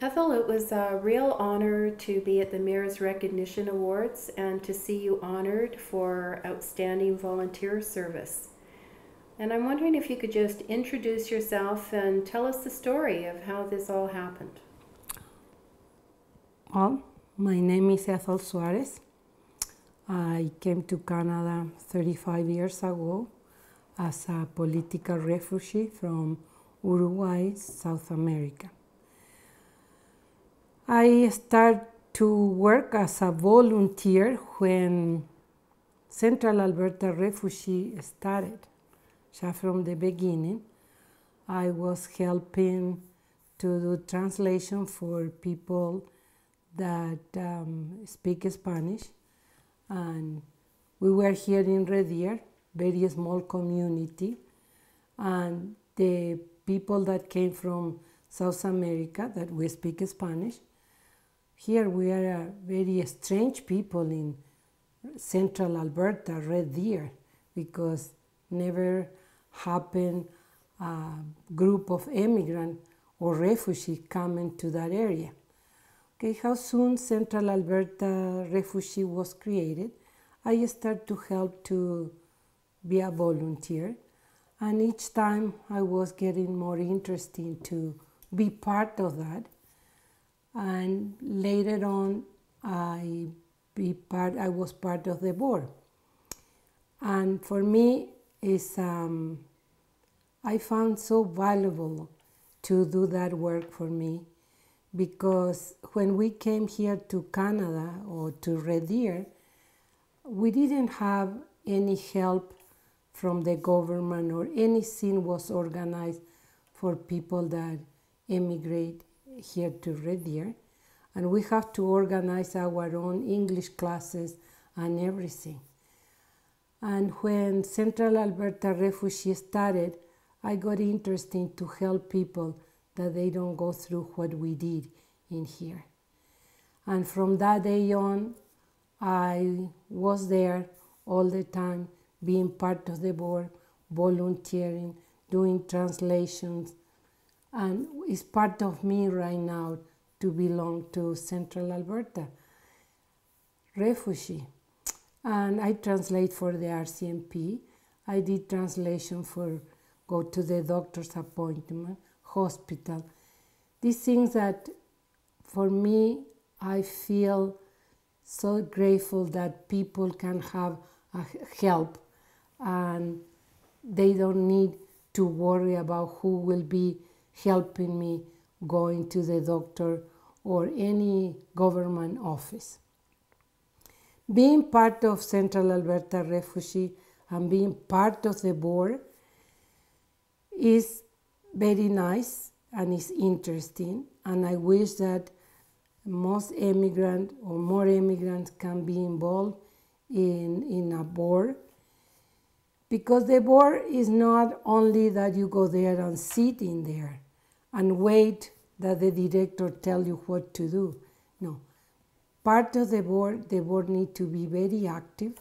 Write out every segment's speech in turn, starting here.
Ethel, it was a real honor to be at the Mayor's Recognition Awards and to see you honored for outstanding volunteer service. And I'm wondering if you could just introduce yourself and tell us the story of how this all happened. Well, my name is Ethel Suarez. I came to Canada 35 years ago as a political refugee from Uruguay, South America. I started to work as a volunteer when Central Alberta Refugee started. So from the beginning, I was helping to do translation for people that speak Spanish, and we were here in Red Deer, very small community, and the people that came from South America that we speak Spanish. Here we are a very strange people in Central Alberta, Red Deer, because never happened a group of immigrants or refugees coming to that area. Okay, how soon Central Alberta Refugee was created, I started to help to be a volunteer, and each time I was getting more interested to be part of that. And later on, I was part of the board. And for me, I found so valuable to do that work for me, because when we came here to Canada or to Red Deer, we didn't have any help from the government, or anything was organized for people that immigrate here to Red Deer, and we have to organize our own English classes and everything. And when Central Alberta Refugee started, I got interested to help people that they don't go through what we did in here. And from that day on, I was there all the time, being part of the board, volunteering, doing translations, and it's part of me right now to belong to Central Alberta Refugee. And I translate for the RCMP. I did translation for go to the doctor's appointment, hospital. These things that for me, I feel so grateful that people can have help, and they don't need to worry about who will be helping me going to the doctor or any government office. Being part of Central Alberta Refugee and being part of the board is very nice and is interesting, and I wish that most immigrants or more immigrants can be involved in a board, because the board is not only that you go there and sit in there and wait that the director tell you what to do. No. Part of the board need to be very active,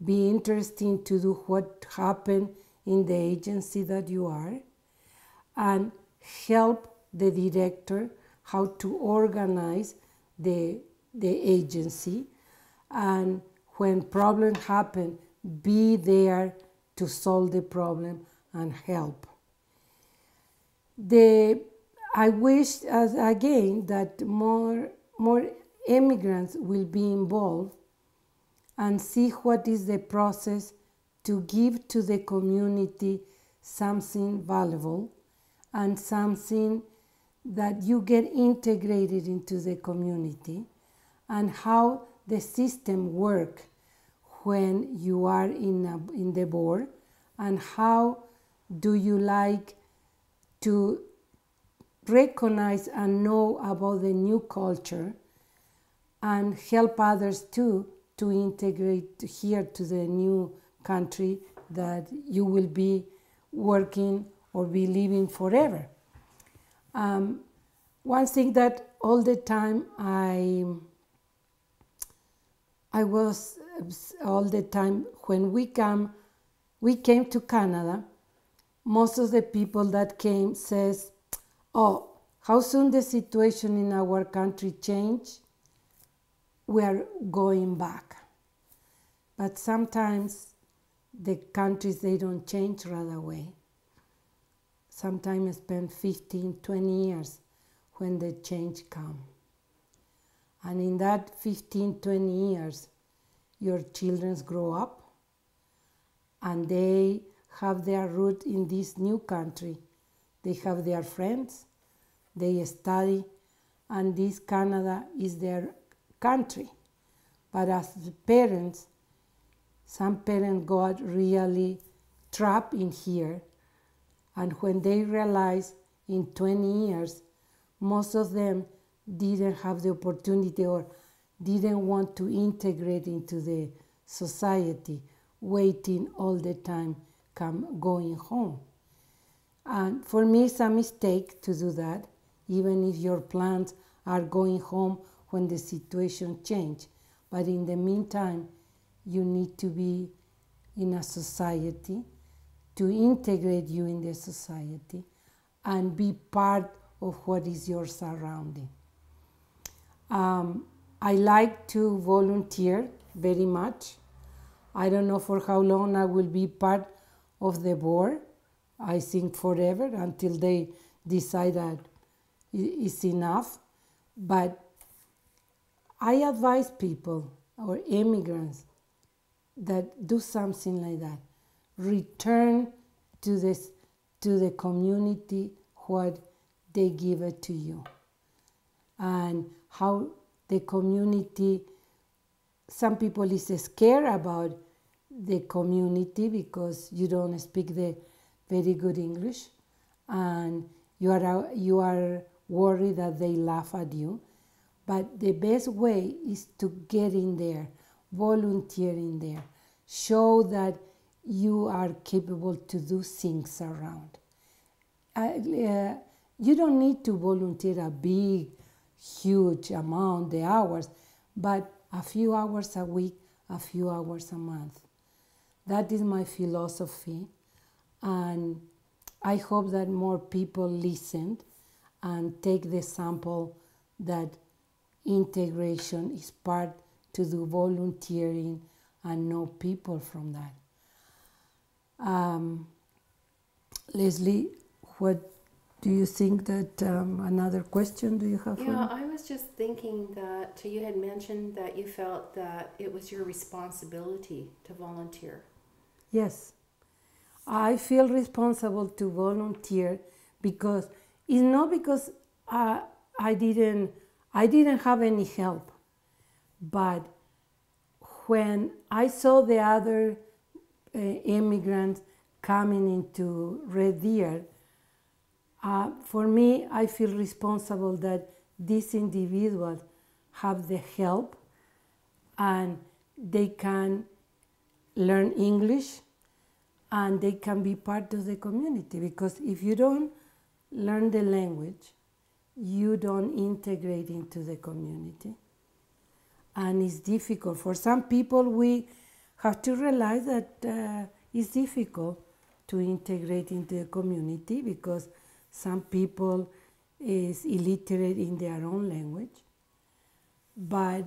be interested to do what happened in the agency that you are, and help the director how to organize the agency, and when problems happen, be there to solve the problem and help. I wish again that more immigrants will be involved and see what is the process to give to the community something valuable and something that you get integrated into the community, and how the system works when you are in the board, and how do you like to recognize and know about the new culture and help others too to integrate here to the new country that you will be working or be living forever. One thing that all the time I was all the time when we came to Canada, most of the people that came says, "Oh, how soon the situation in our country change, we are going back. But sometimes the countries, they don't change right away. Sometimes spend 15, 20 years when the change comes. And in that 15, 20 years, your children grow up and they have their root in this new country. They have their friends, they study, and this Canada is their country. But as parents, some parents got really trapped in here, and when they realized in 20 years, most of them didn't have the opportunity or didn't want to integrate into the society, waiting all the time, going home. And for me, it's a mistake to do that, even if your plans are going home when the situation changes. But in the meantime, you need to be in a society to integrate you in the society and be part of what is your surrounding. I like to volunteer very much. I don't know for how long I will be part of the board. I think forever until they decide that it's enough. But I advise people or immigrants that do something like that. Return to the community what they give it to you. And how the community, some people is scared about the community because you don't speak the very good English, and you are worried that they laugh at you. But the best way is to get in there, volunteer in there, show that you are capable to do things around. You don't need to volunteer a big, huge amount, the hours, but a few hours a week, a few hours a month. That is my philosophy, and I hope that more people listen and take the sample that integration is part to do volunteering and know people from that. Leslie, what do you think that another question do you have? Yeah, I was just thinking that you had mentioned that you felt that it was your responsibility to volunteer. Yes, I feel responsible to volunteer because it's not because I didn't have any help, but when I saw the other immigrants coming into Red Deer, for me, I feel responsible that these individuals have the help and they can learn English and they can be part of the community, because if you don't learn the language, you don't integrate into the community. And it's difficult. For some people, we have to realize that it's difficult to integrate into the community because some people is illiterate in their own language. But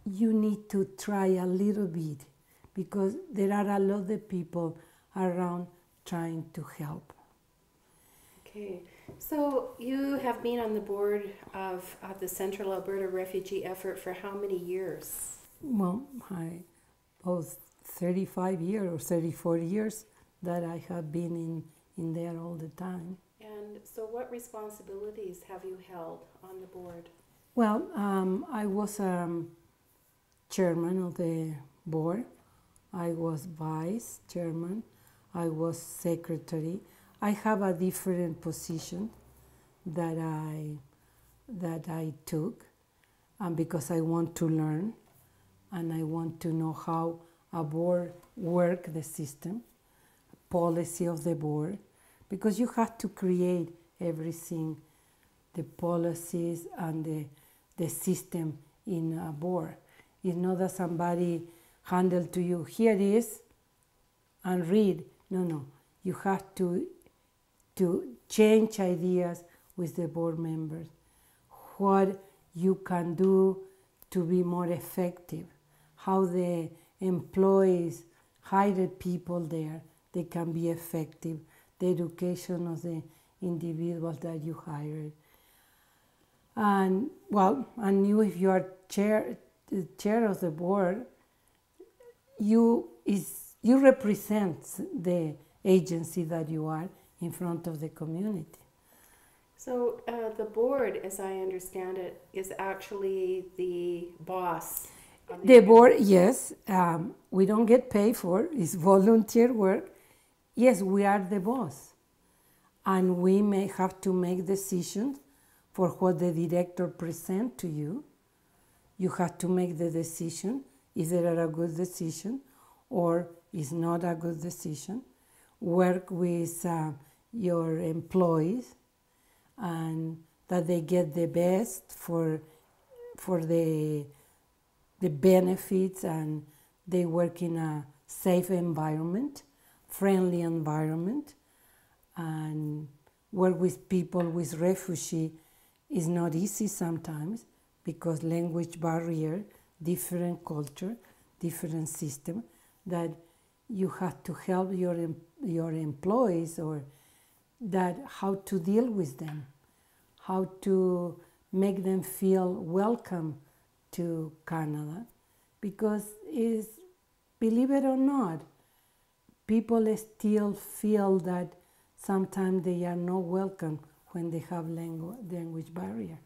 you need to try a little bit because there are a lot of people around trying to help. Okay, so you have been on the board of the Central Alberta Refugee Effort for how many years? Well, both 35 years or 34 years that I have been in there all the time. And so what responsibilities have you held on the board? Well, I was chairman of the board. I was vice chairman. I was secretary. I have a different position that I took, because I want to learn and I want to know how a board work, the system, policy of the board, because you have to create everything, the policies and the system in a board. It's not that somebody handle to you, here it is, and read. No, you have to change ideas with the board members, what you can do to be more effective, how the employees, hired people there, they can be effective, the education of the individuals that you hired. And you, if you are chair of the board, you represent the agency that you are in front of the community. So the board, as I understand it, is actually the boss. The board, yes, we don't get paid for it. It's volunteer work. Yes, we are the boss. And we may have to make decisions for what the director presents to you. You have to make the decision, is it a good decision or is not a good decision. Work with your employees and that they get the best for the benefits, and they work in a safe environment, friendly environment, and work with people with refugee is not easy sometimes because language barrier, different culture, different system, that you have to help your employees, or that how to deal with them, how to make them feel welcome to Canada, because believe it or not, people still feel that sometimes they are not welcome when they have language barrier.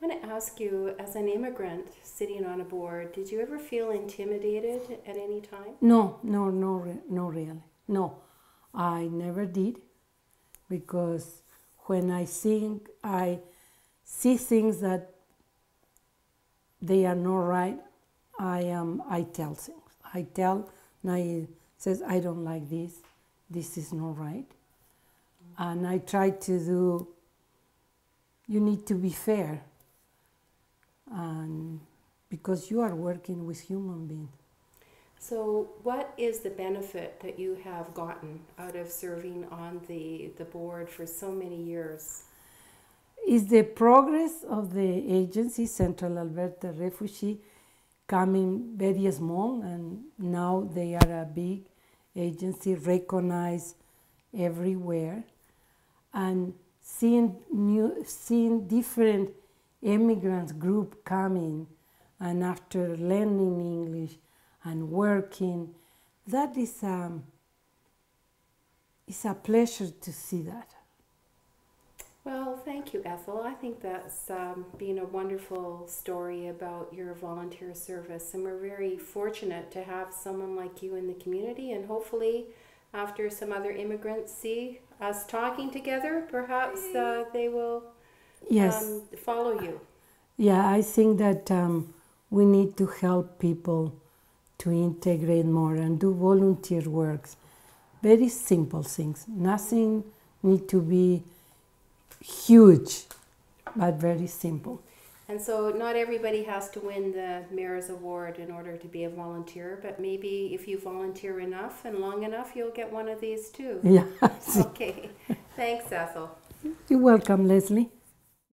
I want to ask you, as an immigrant sitting on a board, did you ever feel intimidated at any time? No, really. No, I never did, because when I see things that they are not right, I tell things. And I says, I don't like this. This is not right. And I try to do, you need to be fair. And because you are working with human beings. So what is the benefit that you have gotten out of serving on the board for so many years? Is the progress of the agency, Central Alberta Refugee, coming very small, and now they are a big agency, recognized everywhere, and seeing different immigrants group coming, and after learning English and working, that is it's a pleasure to see that. Well, thank you, Ethel. I think that's been a wonderful story about your volunteer service, and we're very fortunate to have someone like you in the community, and hopefully after some other immigrants see us talking together, perhaps they will follow you. Yeah, I think that we need to help people to integrate more and do volunteer works. Very simple things. Nothing need to be huge, but very simple. And so not everybody has to win the Mayor's Award in order to be a volunteer, but maybe if you volunteer enough and long enough, you'll get one of these too. Yeah. Okay. Thanks, Ethel. You're welcome, Leslie.